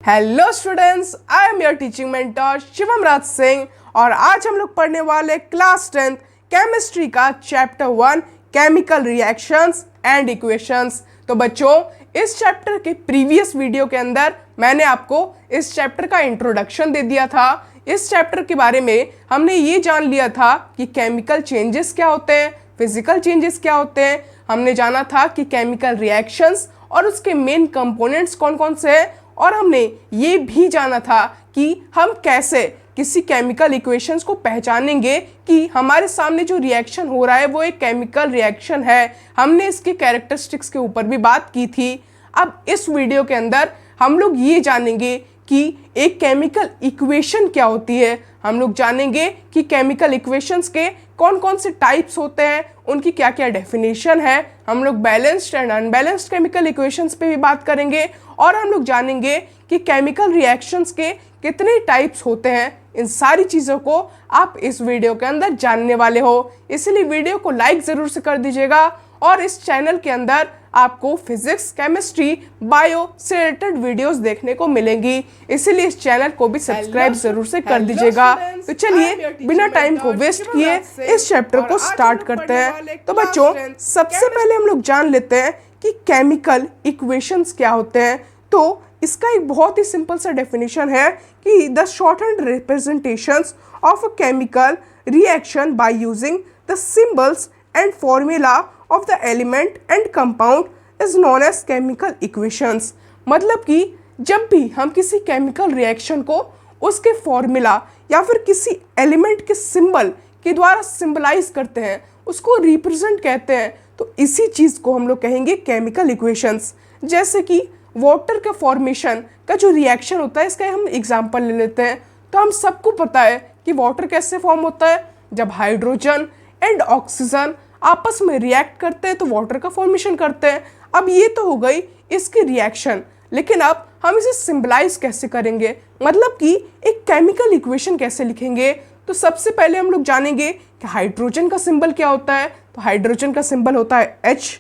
Hello students, I am your teaching mentor Shivam Raj Singh और आज हम लोग पढ़ने वाले क्लास 10th केमिस्ट्री का chapter 1 chemical reactions and equations. तो बच्चों, इस चैप्टर के प्रीवियस वीडियो के अंदर मैंने आपको इस चैप्टर का इंट्रोडक्शन दे दिया था। इस चैप्टर के बारे में हमने ये जान लिया था कि केमिकल चेंजेस क्या होते हैं, फिजिकल चेंजेस क्या होते हैं। हमने जाना था कि केमिकल रिएक्शंस और उसके मेन कंपोनेंट्स कौन कौन से हैं, और हमने ये भी जाना था कि हम कैसे किसी केमिकल इक्वेशंस को पहचानेंगे कि हमारे सामने जो रिएक्शन हो रहा है वो एक केमिकल रिएक्शन है। हमने इसके कैरेक्टरिस्टिक्स के ऊपर भी बात की थी। अब इस वीडियो के अंदर हम लोग ये जानेंगे कि एक केमिकल इक्वेशन क्या होती है। हम लोग जानेंगे कि केमिकल इक्वेशंस के कौन कौन से टाइप्स होते हैं, उनकी क्या क्या डेफिनेशन है। हम लोग balanced and unbalanced chemical equations पे भी बात करेंगे और हम लोग जानेंगे कि केमिकल रिएक्शंस के कितने टाइप्स होते हैं। इन सारी चीज़ों को आप इस वीडियो के अंदर जानने वाले हो, इसलिए वीडियो को लाइक ज़रूर से कर दीजिएगा। और इस चैनल के अंदर आपको फिजिक्स, केमिस्ट्री, बायो से रिलेटेड वीडियोस देखने को मिलेंगी, इसीलिए इस चैनल को भी सब्सक्राइब जरूर से कर दीजिएगा। तो चलिए बिना टाइम को वेस्ट किए इस चैप्टर को स्टार्ट करते हैं। तो बच्चों, सबसे पहले हम लोग जान लेते हैं कि केमिकल इक्वेशंस क्या होते हैं। तो इसका एक बहुत ही सिंपल सा डेफिनेशन है कि the shorthand representations of a chemical reaction by using the symbols and formula of the element and compound is known as chemical equations। मतलब कि जब भी हम किसी केमिकल रिएक्शन को उसके फॉर्मूला या फिर किसी एलिमेंट के सिंबल के द्वारा सिंबलाइज करते हैं, उसको रिप्रेजेंट कहते हैं, तो इसी चीज़ को हम लोग कहेंगे केमिकल इक्वेशंस। जैसे कि वाटर का फॉर्मेशन का जो रिएक्शन होता है, इसका हम एग्जाम्पल ले लेते हैं। तो हम सबको पता है कि वाटर कैसे फॉर्म होता है, जब हाइड्रोजन एंड ऑक्सीजन आपस में रिएक्ट करते हैं तो वाटर का फॉर्मेशन करते हैं। अब ये तो हो गई इसकी रिएक्शन, लेकिन अब हम इसे सिंबलाइज कैसे करेंगे, मतलब कि एक केमिकल इक्वेशन कैसे लिखेंगे। तो सबसे पहले हम लोग जानेंगे कि हाइड्रोजन का सिंबल क्या होता है। तो हाइड्रोजन का सिंबल होता है H,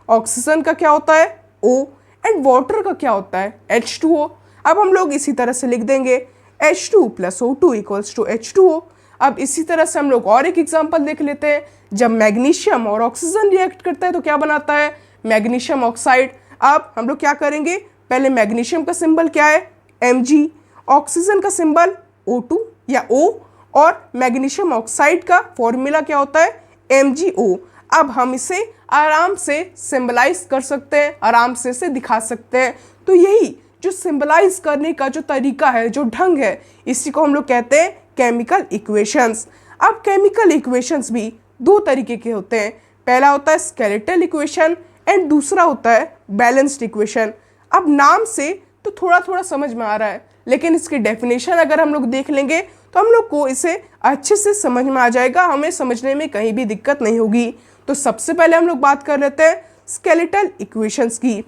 ऑक्सीजन का क्या होता है O, एंड वाटर का क्या होता है H2O। अब हम लोग इसी तरह से लिख देंगे H2 + O2 = H2O। अब इसी तरह से हम लोग और एक एग्जांपल देख लेते हैं। जब मैग्नीशियम और ऑक्सीजन रिएक्ट करता है तो क्या बनाता है, मैग्नीशियम ऑक्साइड। अब हम लोग क्या करेंगे, पहले मैग्नीशियम का सिंबल क्या है Mg, ऑक्सीजन का सिंबल O2 या O, और मैग्नीशियम ऑक्साइड का फॉर्मूला क्या होता है MgO। अब हम इसे आराम से सिंबलाइज कर सकते हैं, आराम से इसे दिखा सकते हैं। तो यही जो सिंबलाइज करने का जो तरीका है, जो ढंग है, इसी को हम लोग कहते हैं केमिकल इक्वेशंस। अब केमिकल इक्वेशंस भी दो तरीके के होते हैं। पहला होता है स्केलेटल इक्वेशन एंड दूसरा होता है बैलेंस्ड इक्वेशन। अब नाम से तो थोड़ा थोड़ा समझ में आ रहा है, लेकिन इसकी डेफिनेशन अगर हम लोग देख लेंगे तो हम लोग को इसे अच्छे से समझ में आ जाएगा, हमें समझने में कहीं भी दिक्कत नहीं होगी। तो सबसे पहले हम लोग बात कर लेते हैं स्केलेटल इक्वेशंस की।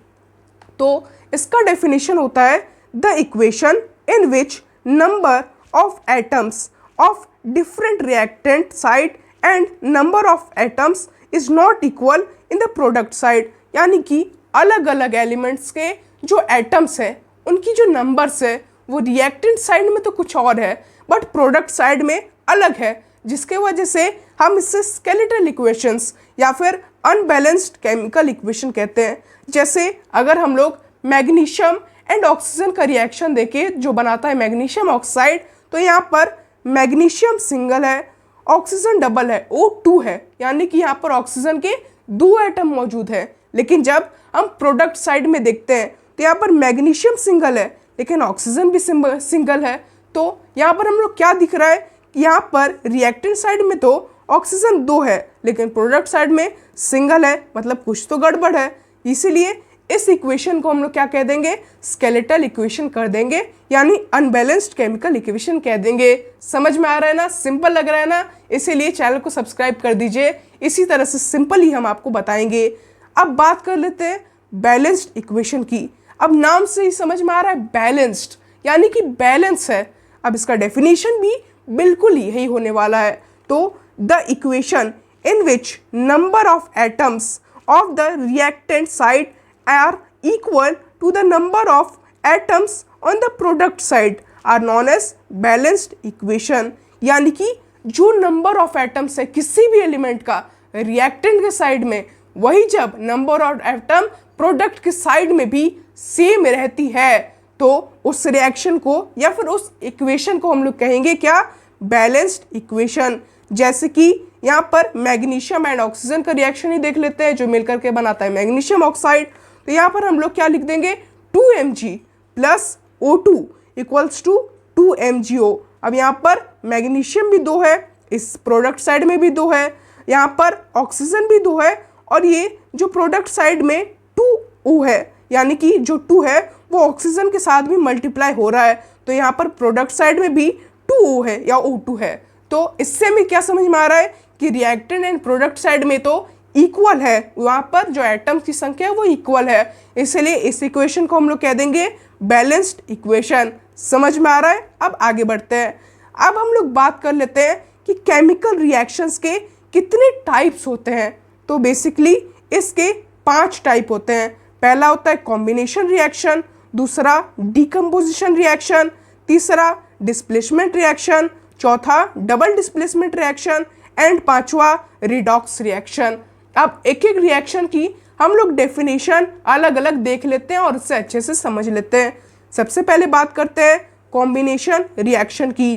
तो इसका डेफिनेशन होता है the equation in which number of atoms of different reactant side and number of atoms is not equal in the product side। यानी कि अलग अलग एलिमेंट्स के जो एटम्स है उनकी जो नंबर्स है वो रिएक्टेंट साइड में तो कुछ और है, बट प्रोडक्ट साइड में अलग है, जिसके वजह से हम इससे स्केलेटल इक्वेशंस या फिर अनबैलेंस्ड केमिकल इक्वेशन कहते हैं। जैसे अगर हम लोग मैग्नीशियम एंड ऑक्सीजन का रिएक्शन देखें जो बनाता है मैग्नीशियम ऑक्साइड, तो यहाँ पर मैग्नीशियम सिंगल है, ऑक्सीजन डबल है, O2 है, यानी कि यहाँ पर ऑक्सीजन के दो एटम मौजूद है। लेकिन जब हम प्रोडक्ट साइड में देखते हैं तो यहाँ पर मैग्नीशियम सिंगल है लेकिन ऑक्सीजन भी सिंगल है। तो यहाँ पर हम लोग क्या दिख रहा है कि यहाँ पर रिएक्टेंट साइड में तो ऑक्सीजन दो है लेकिन प्रोडक्ट साइड में सिंगल है, मतलब कुछ तो गड़बड़ है। इसीलिए इस इक्वेशन को हम लोग क्या कह देंगे, स्केलेटल इक्वेशन कर देंगे, यानी अनबैलेंस्ड केमिकल इक्वेशन कह देंगे। समझ में आ रहा है ना, सिंपल लग रहा है ना, इसीलिए चैनल को सब्सक्राइब कर दीजिए। इसी तरह से सिंपल ही हम आपको बताएंगे। अब बात कर लेते हैं बैलेंस्ड इक्वेशन की। अब नाम से ही समझ में आ रहा है बैलेंस्ड, यानी कि बैलेंस है। अब इसका डेफिनेशन भी बिल्कुल यही होने वाला है। तो the equation in which number of atoms of the reactant side are equal to the number of atoms on the product side are known as balanced equation, यानी कि जो नंबर ऑफ एटम्स है किसी भी एलिमेंट का reactant के side में, वही जब नंबर ऑफ एटम प्रोडक्ट के साइड में भी सेम रहती है तो उस रिएक्शन को या फिर उस इक्वेशन को हम लोग कहेंगे क्या, बैलेंस्ड इक्वेशन। जैसे कि यहाँ पर मैग्नीशियम एंड ऑक्सीजन का रिएक्शन ही देख लेते हैं जो मिलकर के बनाता है मैग्नीशियम ऑक्साइड। तो यहाँ पर हम लोग क्या लिख देंगे, 2Mg plus O2 equals to 2MgO। अब यहाँ पर मैग्नीशियम भी 2 है, इस प्रोडक्ट साइड में भी 2 है, यहाँ पर ऑक्सीजन भी 2 है और ये जो प्रोडक्ट साइड में 2O है, यानी कि जो 2 है वो ऑक्सीजन के साथ भी मल्टीप्लाई हो रहा है, तो यहाँ पर प्रोडक्ट साइड में भी 2O है या O2 है। तो इससे हमें क्या समझ में आ रहा है कि रिएक्टेंट एंड प्रोडक्ट साइड में तो इक्वल है, वहाँ पर जो एटम्स की संख्या है वो इक्वल है, इसलिए इस इक्वेशन को हम लोग कह देंगे बैलेंस्ड इक्वेशन। समझ में आ रहा है। अब आगे बढ़ते हैं। अब हम लोग बात कर लेते हैं कि केमिकल रिएक्शंस के कितने टाइप्स होते हैं। तो बेसिकली इसके 5 टाइप होते हैं। पहला होता है कॉम्बिनेशन रिएक्शन, दूसरा डीकम्पोजिशन रिएक्शन, तीसरा डिस्प्लेसमेंट रिएक्शन, चौथा डबल डिस्प्लेसमेंट रिएक्शन एंड पांचवा रिडॉक्स रिएक्शन। अब एक एक रिएक्शन की हम लोग डेफिनेशन अलग अलग देख लेते हैं और उससे अच्छे से समझ लेते हैं। सबसे पहले बात करते हैं कॉम्बिनेशन रिएक्शन की।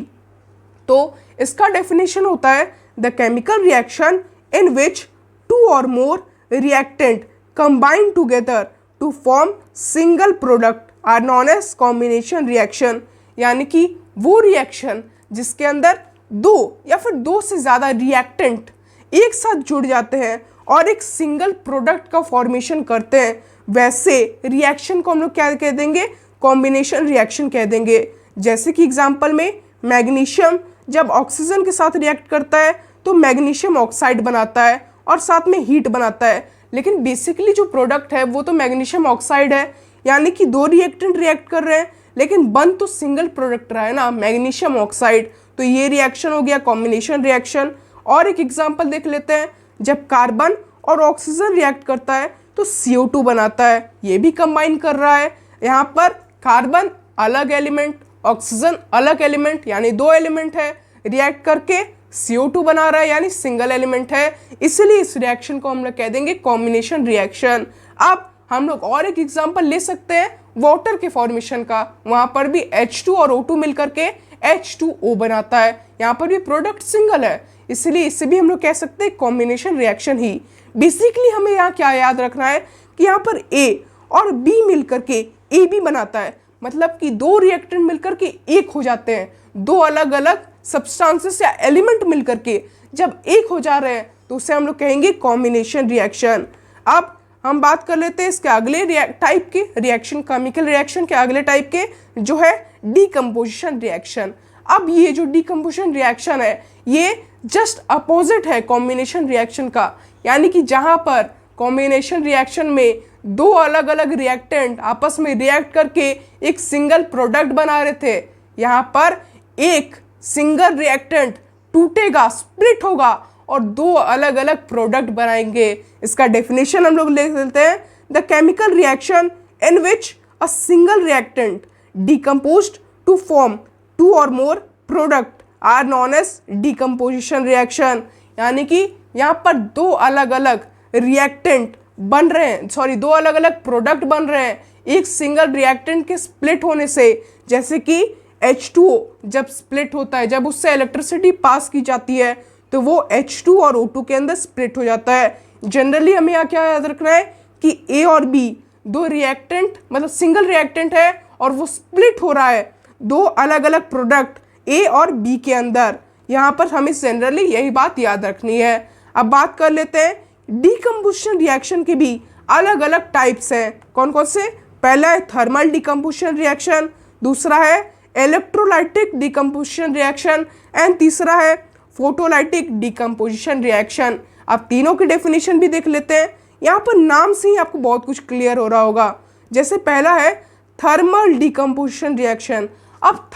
तो इसका डेफिनेशन होता है the chemical reaction in which 2 और more reactant combine together to form single product are known as combination reaction, यानी कि वो रिएक्शन जिसके अंदर 2 या फिर 2 से ज़्यादा रिएक्टेंट एक साथ जुड़ जाते हैं और एक सिंगल प्रोडक्ट का फॉर्मेशन करते हैं, वैसे रिएक्शन को हम लोग क्या कह देंगे, कॉम्बिनेशन रिएक्शन कह देंगे। जैसे कि एग्जांपल में मैग्नीशियम जब ऑक्सीजन के साथ रिएक्ट करता है तो मैग्नीशियम ऑक्साइड बनाता है और साथ में हीट बनाता है, लेकिन बेसिकली जो प्रोडक्ट है वो तो मैग्नीशियम ऑक्साइड है, यानी कि 2 रिएक्टेंट रिएक्ट कर रहे हैं लेकिन बन तो सिंगल प्रोडक्ट रहा है ना, मैग्नीशियम ऑक्साइड। तो ये रिएक्शन हो गया कॉम्बिनेशन रिएक्शन। और एक एग्जांपल देख लेते हैं, जब कार्बन और ऑक्सीजन रिएक्ट करता है तो CO2 बनाता है, ये भी कंबाइन कर रहा है। यहाँ पर कार्बन अलग एलिमेंट, ऑक्सीजन अलग एलिमेंट, यानी 2 एलिमेंट है, रिएक्ट करके CO2 बना रहा है यानी सिंगल एलिमेंट है, इसलिए इस रिएक्शन को हम लोग कह देंगे कॉम्बिनेशन रिएक्शन। अब हम लोग और एक एग्जांपल ले सकते हैं वाटर के फॉर्मेशन का, वहां पर भी H2 और O2 मिलकर के H2O बनाता है, यहाँ पर भी प्रोडक्ट सिंगल है, इसलिए इसे भी हम लोग कह सकते हैं कॉम्बिनेशन रिएक्शन ही। बेसिकली हमें यहाँ क्या याद रखना है कि यहाँ पर A और B मिलकर के AB बनाता है, मतलब कि 2 रिएक्टेंट मिलकर के एक हो जाते हैं, 2 अलग अलग सब्सटेंसेस या एलिमेंट मिलकर के जब एक हो जा रहे हैं तो उसे हम लोग कहेंगे कॉम्बिनेशन रिएक्शन। अब हम बात कर लेते हैं इसके अगले टाइप के रिएक्शन, केमिकल रिएक्शन के अगले टाइप के, जो है डीकम्पोजिशन रिएक्शन। अब ये जो डीकम्पोजिशन रिएक्शन है ये जस्ट अपोजिट है कॉम्बिनेशन रिएक्शन का, यानी कि जहाँ पर कॉम्बिनेशन रिएक्शन में 2 अलग अलग रिएक्टेंट आपस में रिएक्ट करके एक सिंगल प्रोडक्ट बना रहे थे, यहाँ पर एक सिंगल रिएक्टेंट टूटेगा, स्प्लिट होगा और 2 अलग अलग प्रोडक्ट बनाएंगे। इसका डेफिनेशन हम लोग ले लेते हैं, the chemical reaction in which a single reactant decomposed to form 2 और more product are known as decomposition reaction, यानी कि यहाँ पर 2 अलग अलग रिएक्टेंट बन रहे हैं, 2 अलग अलग प्रोडक्ट बन रहे हैं एक सिंगल रिएक्टेंट के स्प्लिट होने से। जैसे कि H2O जब स्प्लिट होता है, जब उससे इलेक्ट्रिसिटी पास की जाती है तो वो H2 और O2 के अंदर स्प्लिट हो जाता है। जनरली हमें यहाँ क्या याद रखना है कि A और B 2 रिएक्टेंट, मतलब सिंगल रिएक्टेंट है और वो स्प्लिट हो रहा है 2 अलग अलग प्रोडक्ट A और B के अंदर। यहाँ पर हमें जनरली यही बात याद रखनी है। अब बात कर लेते हैं डीकम्पोजिशन रिएक्शन के भी अलग अलग टाइप्स हैं। कौन कौन से? पहला है थर्मल डीकम्पोजिशन रिएक्शन, दूसरा है इलेक्ट्रोलाइटिक डीकम्पोजिशन रिएक्शन एंड तीसरा है फोटोलाइटिक डीकम्पोजिशन रिएक्शन। अब तीनों की डेफिनेशन भी देख लेते हैं। यहाँ पर नाम से ही आपको बहुत कुछ क्लियर हो रहा होगा। जैसे पहला है थर्मल डीकम्पोजिशन रिएक्शन। अब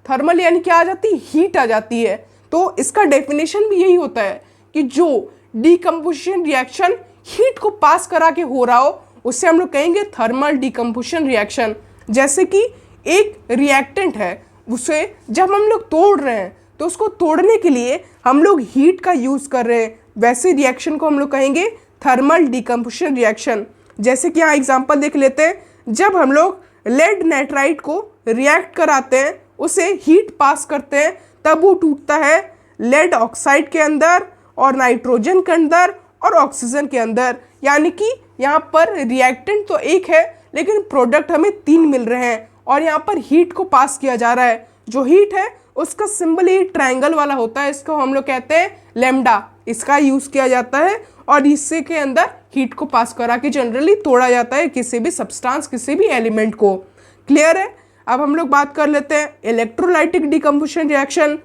थर्मल यानी क्या आ जाती है? हीट आ जाती है। तो इसका डेफिनेशन भी यही होता है कि जो डीकम्पोजिशन रिएक्शन हीट को पास करा के हो रहा हो उसे हम लोग कहेंगे थर्मल डीकम्पोजिशन रिएक्शन। जैसे कि एक रिएक्टेंट है उसे जब हम लोग तोड़ रहे हैं तो उसको तोड़ने के लिए हम लोग हीट का यूज़ कर रहे हैं, वैसे रिएक्शन को हम लोग कहेंगे थर्मल डिकम्पोजिशन रिएक्शन। जैसे कि यहाँ एग्जांपल देख लेते हैं, जब हम लोग लेड नाइट्राइड को रिएक्ट कराते हैं, उसे हीट पास करते हैं, तब वो टूटता है लेड ऑक्साइड के अंदर और नाइट्रोजन के अंदर और ऑक्सीजन के अंदर। यानी कि यहाँ पर रिएक्टेंट तो एक है लेकिन प्रोडक्ट हमें 3 मिल रहे हैं और यहाँ पर हीट को पास किया जा रहा है। जो हीट है उसका सिंबल ये ट्रायंगल वाला होता है, इसको हम लोग कहते हैं लैम्डा, इसका यूज़ किया जाता है और इससे के अंदर हीट को पास करा के जनरली तोड़ा जाता है किसी भी सब्सटेंस, किसी भी एलिमेंट को। क्लियर है? अब हम लोग बात कर लेते हैं इलेक्ट्रोलाइटिक डिकम्पोजिशन रिएक्शन।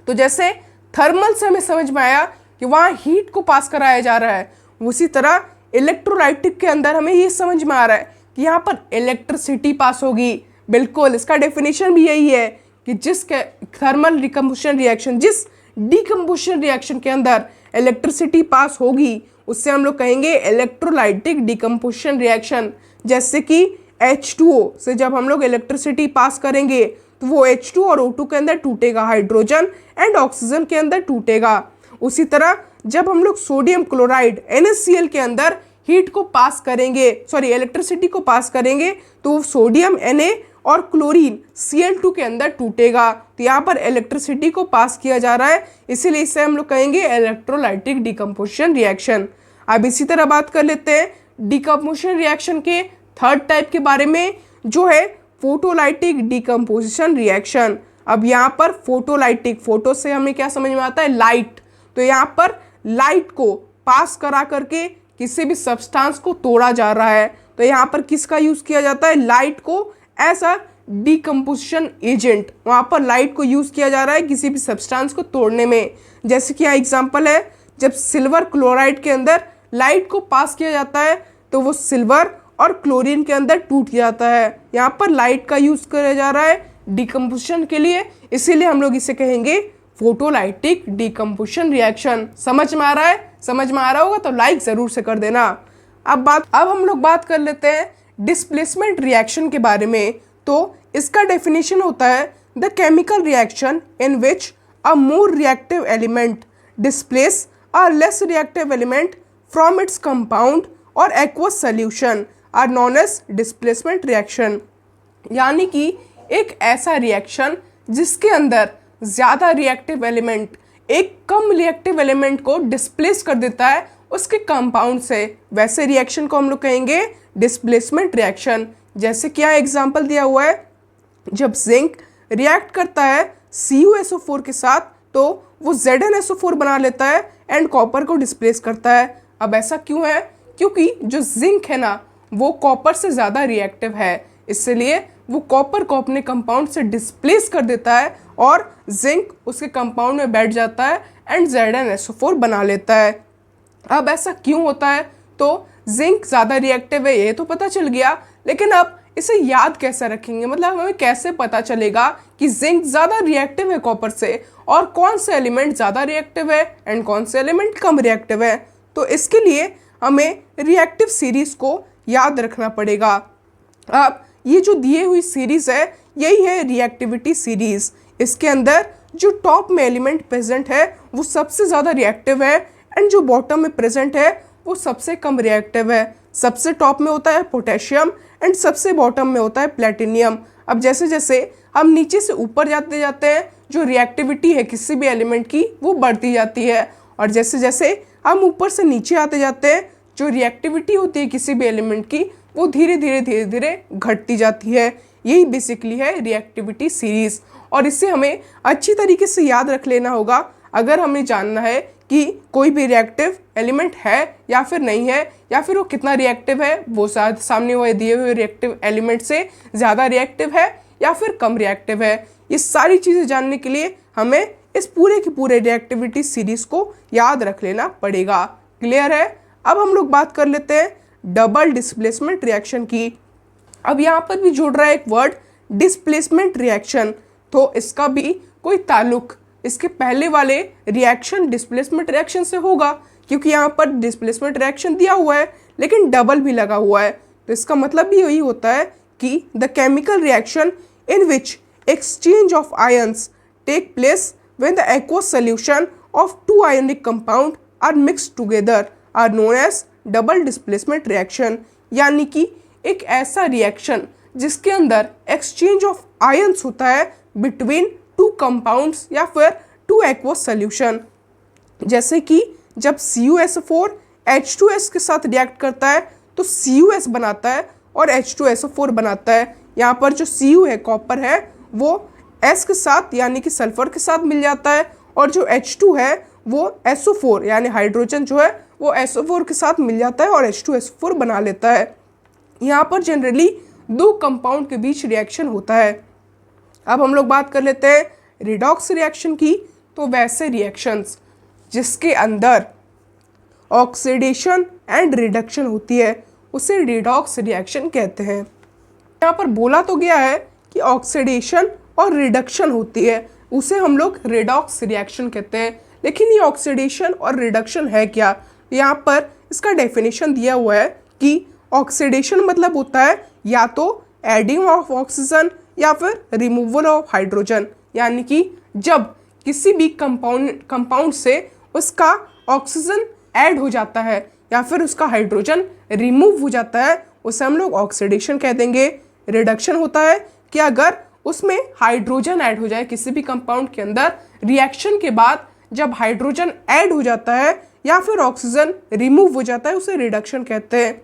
तो जैसे थर्मल से हमें समझ में आया कि वहाँ हीट को पास कराया जा रहा है, उसी तरह इलेक्ट्रोलाइटिक के अंदर हमें ये समझ में आ रहा है कि यहाँ पर इलेक्ट्रिसिटी पास होगी। बिल्कुल, इसका डेफिनेशन भी यही है कि जिस थर्मल डिकम्पोजिशन रिएक्शन, जिस डिकम्पोजिशन रिएक्शन के अंदर इलेक्ट्रिसिटी पास होगी उससे हम लोग कहेंगे इलेक्ट्रोलाइटिक डिकम्पोजिशन रिएक्शन। जैसे कि H2O से जब हम लोग इलेक्ट्रिसिटी पास करेंगे तो वो H2 और O2 के अंदर टूटेगा, हाइड्रोजन एंड ऑक्सीजन के अंदर टूटेगा। उसी तरह जब हम लोग सोडियम क्लोराइड NaCl के अंदर हीट को पास करेंगे, इलेक्ट्रिसिटी को पास करेंगे, तो सोडियम Na और क्लोरीन Cl2 के अंदर टूटेगा। तो यहाँ पर इलेक्ट्रिसिटी को पास किया जा रहा है, इसीलिए इसे हम लोग कहेंगे इलेक्ट्रोलाइटिक डिकम्पोजिशन रिएक्शन। अब इसी तरह बात कर लेते हैं डिकम्पोजिशन रिएक्शन के थर्ड टाइप के बारे में, जो है फोटोलाइटिक डिकम्पोजिशन रिएक्शन। अब यहाँ पर फोटोलाइटिक, फोटो से हमें क्या समझ में आता है? लाइट। तो यहाँ पर लाइट को पास करा करके किसी भी सब्सटेंस को तोड़ा जा रहा है, तो यहाँ पर किसका यूज़ किया जाता है? लाइट को एज अ डिकम्पोजिशन एजेंट, वहाँ पर लाइट को यूज़ किया जा रहा है किसी भी सब्सटेंस को तोड़ने में। जैसे कि यहाँ एग्जांपल है, जब सिल्वर क्लोराइड के अंदर लाइट को पास किया जाता है तो वो सिल्वर और क्लोरीन के अंदर टूट जाता है। यहाँ पर लाइट का यूज़ किया जा रहा है डिकम्पोजिशन के लिए, इसीलिए हम लोग इसे कहेंगे फोटोलाइटिक डिकम्पोजिशन रिएक्शन। समझ में आ रहा है? समझ में आ रहा होगा तो लाइक ज़रूर से कर देना। अब हम लोग बात कर लेते हैं डिस्प्लेसमेंट रिएक्शन के बारे में। तो इसका डेफिनेशन होता है the chemical reaction in which a more reactive element displace a less reactive element from its compound or aqueous solution are known as displacement reaction. यानी कि एक ऐसा रिएक्शन जिसके अंदर ज़्यादा रिएक्टिव एलिमेंट एक कम रिएक्टिव एलिमेंट को डिस्प्लेस कर देता है उसके कंपाउंड से, वैसे रिएक्शन को हम लोग कहेंगे डिस्प्लेसमेंट रिएक्शन। जैसे कि यहाँ एग्जांपल दिया हुआ है, जब जिंक रिएक्ट करता है CuSO4 के साथ तो वो ZnSO4 बना लेता है एंड कॉपर को डिस्प्लेस करता है। अब ऐसा क्यों है? क्योंकि जो जिंक है ना वो कॉपर से ज़्यादा रिएक्टिव है, इसलिए वो कॉपर को अपने कंपाउंड से डिस्प्लेस कर देता है और जिंक उसके कंपाउंड में बैठ जाता है एंड ZnSO4 बना लेता है। अब ऐसा क्यों होता है? तो जिंक ज़्यादा रिएक्टिव है ये तो पता चल गया, लेकिन अब इसे याद कैसे रखेंगे? मतलब हमें कैसे पता चलेगा कि जिंक ज़्यादा रिएक्टिव है कॉपर से और कौन से एलिमेंट ज़्यादा रिएक्टिव है एंड कौन से एलिमेंट कम रिएक्टिव है? तो इसके लिए हमें रिएक्टिव सीरीज़ को याद रखना पड़ेगा। अब ये जो दिए हुई सीरीज़ है यही है रिएक्टिविटी सीरीज़। इसके अंदर जो टॉप में एलिमेंट प्रेजेंट है वो सबसे ज़्यादा रिएक्टिव है एंड जो बॉटम में प्रेजेंट है वो सबसे कम रिएक्टिव है। सबसे टॉप में होता है पोटेशियम एंड सबसे बॉटम में होता है प्लेटिनियम। अब जैसे जैसे हम नीचे से ऊपर जाते जाते हैं जो रिएक्टिविटी है किसी भी एलिमेंट की वो बढ़ती जाती है, और जैसे जैसे हम ऊपर से नीचे आते जाते हैं जो रिएक्टिविटी होती है किसी भी एलिमेंट की वो धीरे धीरे घटती जाती है। यही बेसिकली है रिएक्टिविटी सीरीज़, और इससे हमें अच्छी तरीके से याद रख लेना होगा अगर हमें जानना है कि कोई भी रिएक्टिव एलिमेंट है या फिर नहीं है, या फिर वो कितना रिएक्टिव है, वो सामने हुए दिए हुए रिएक्टिव एलिमेंट से ज़्यादा रिएक्टिव है या फिर कम रिएक्टिव है। ये सारी चीज़ें जानने के लिए हमें इस पूरे की पूरे रिएक्टिविटी सीरीज़ को याद रख लेना पड़ेगा। क्लियर है? अब हम लोग बात कर लेते हैं डबल डिस्प्लेसमेंट रिएक्शन की। अब यहाँ पर भी जुड़ रहा है एक वर्ड डिस्प्लेसमेंट रिएक्शन, तो इसका भी कोई ताल्लुक इसके पहले वाले रिएक्शन डिस्प्लेसमेंट रिएक्शन से होगा, क्योंकि यहाँ पर डिस्प्लेसमेंट रिएक्शन दिया हुआ है लेकिन डबल भी लगा हुआ है, तो इसका मतलब भी यही होता है कि the chemical reaction in which exchange of ions take place when the aqueous solution of two ionic compound are mixed together are known as double displacement reaction. यानी कि एक ऐसा रिएक्शन जिसके अंदर एक्सचेंज ऑफ आयन्स होता है between two compounds या फिर टू एक्वस सोल्यूशन। जैसे कि जब CuSO4 H2S के साथ रिएक्ट करता है तो CuS बनाता है और H2SO4 बनाता है। यहाँ पर जो Cu है, कॉपर है, वो S के साथ यानी कि सल्फर के साथ मिल जाता है और जो H2 है वो SO4 यानी हाइड्रोजन जो है वो SO4 के साथ मिल जाता है और H2SO4 बना लेता है। यहाँ पर जनरली दो कंपाउंड के बीच रिएक्शन होता है। अब हम लोग बात कर लेते हैं रिडॉक्स रिएक्शन की। तो वैसे रिएक्शंस जिसके अंदर ऑक्सीडेशन एंड रिडक्शन होती है उसे रिडॉक्स रिएक्शन कहते हैं। यहाँ पर बोला तो गया है कि ऑक्सीडेशन और रिडक्शन होती है, उसे हम लोग रिडॉक्स रिएक्शन कहते हैं। लेकिन ये ऑक्सीडेशन और रिडक्शन है क्या? यहाँ पर इसका डेफिनेशन दिया हुआ है कि ऑक्सीडेशन मतलब होता है या तो एडिंग ऑफ ऑक्सीजन या फिर रिमूवल ऑफ हाइड्रोजन। यानी कि जब किसी भी कंपाउंड से उसका ऑक्सीजन ऐड हो जाता है या फिर उसका हाइड्रोजन रिमूव हो जाता है उसे हम लोग ऑक्सीडेशन कह देंगे। रिडक्शन होता है कि अगर उसमें हाइड्रोजन ऐड हो जाए किसी भी कंपाउंड के अंदर, रिएक्शन के बाद जब हाइड्रोजन ऐड हो जाता है या फिर ऑक्सीजन रिमूव हो जाता है उसे रिडक्शन कहते हैं।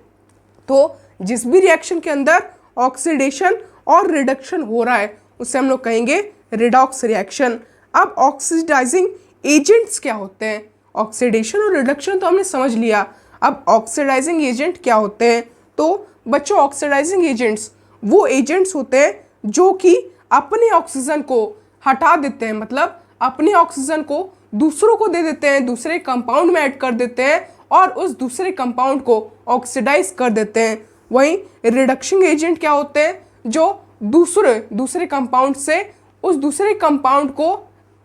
तो जिस भी रिएक्शन के अंदर ऑक्सीडेशन और रिडक्शन हो रहा है उसे हम लोग कहेंगे रिडॉक्स रिएक्शन। अब ऑक्सीडाइजिंग एजेंट्स क्या होते हैं? ऑक्सीडेशन और रिडक्शन तो हमने समझ लिया। अब ऑक्सीडाइजिंग एजेंट क्या होते हैं? तो बच्चों, ऑक्सीडाइजिंग एजेंट्स वो एजेंट्स होते हैं जो कि अपने ऑक्सीजन को हटा देते हैं, मतलब अपने ऑक्सीजन को दूसरों को दे देते हैं, दूसरे कंपाउंड में ऐड कर देते हैं और उस दूसरे कंपाउंड को ऑक्सीडाइज कर देते हैं। वहीं रिडक्शन एजेंट क्या होते हैं? जो दूसरे कंपाउंड से उस दूसरे कंपाउंड को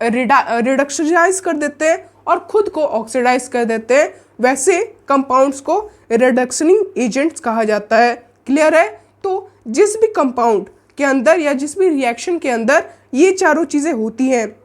रिडक्शनाइज कर देते हैं और खुद को ऑक्सीडाइज कर देते हैं। वैसे कंपाउंड्स को रिडक्शनिंग एजेंट्स कहा जाता है। क्लियर है? तो जिस भी कंपाउंड के अंदर या जिस भी रिएक्शन के अंदर ये चारों चीज़ें होती हैं,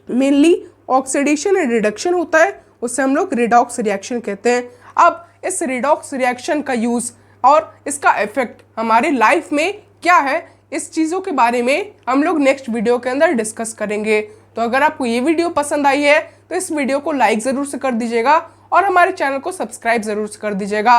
मेनली ऑक्सीडेशन एंड रिडक्शन होता है, उससे हम लोग रिडॉक्स रिएक्शन कहते हैं। अब इस रिडॉक्स रिएक्शन का यूज़ और इसका इफेक्ट हमारे लाइफ में क्या है, इस चीज़ों के बारे में हम लोग नेक्स्ट वीडियो के अंदर डिस्कस करेंगे। तो अगर आपको ये वीडियो पसंद आई है तो इस वीडियो को लाइक ज़रूर से कर दीजिएगा और हमारे चैनल को सब्सक्राइब ज़रूर से कर दीजिएगा।